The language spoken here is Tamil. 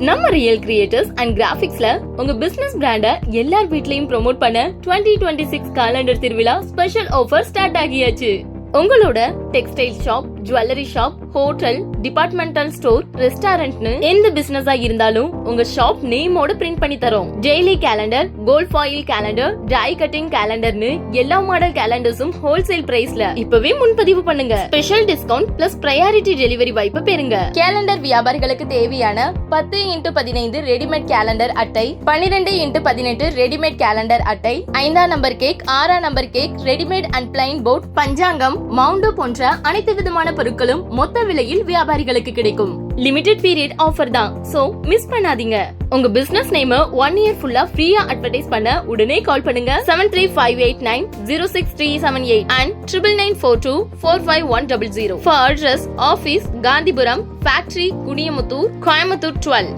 நம்ம ரியல் கிரியேட்டர்ஸ் அண்ட் கிராபிக்ஸ்ல உங்க பிசினஸ் பிராண்ட எல்லார் வீட்லயும் ப்ரோமோட் பண்ண 2026 காலண்டர் திருவிழா ஸ்பெஷல் ஆஃபர் ஸ்டார்ட் ஆகியாச்சு. உங்களோட textile shop, jewellery shop, hotel, departmental store, ரெஸ்டாரண்ட்னு எந்த பிசினஸா இருந்தாலும் உங்க ஷாப் நேமோட பிரிண்ட் பண்ணி தரோம். Daily calendar, gold foil calendar, die cutting கேலண்டர்னு எல்லா மாடல் கேலண்டர்ஸும் ஹோல்சேல் பிரைஸ்ல இப்பவே முன்பதிவு பண்ணுங்க. Special discount plus priority delivery வாய்ப்பு பெறுங்க. கேலண்டர் வியாபாரிகளுக்கு தேவையான 10x15 ரெடிமேட் கேலண்டர் அட்டை, 12x18 ரெடிமேட் கேலண்டர் அட்டை, 5ஆம் நம்பர் கேக், 6ஆம் number cake, readymade and plain board, பஞ்சாங்கம், மவுண்டோ போன்ற அனைத்து விதமான பொருட்களும் மொத்த விலையில் வியாபாரிகளுக்கு கிடைக்கும். லிமிடெட் பீரியட் ஆஃபர் தான், சோ மிஸ் பண்ணாதீங்க. உங்க பிசினஸ் நேம் 1 இயர் ஃபுல்லா ஃப்ரீயா அட்வர்டைஸ் பண்ண உடனே கால் பண்ணுங்க 7358906378 and 9994245100. For address, office, Gandhipuram, factory, Kudiyamuttur, Coimbatore 12.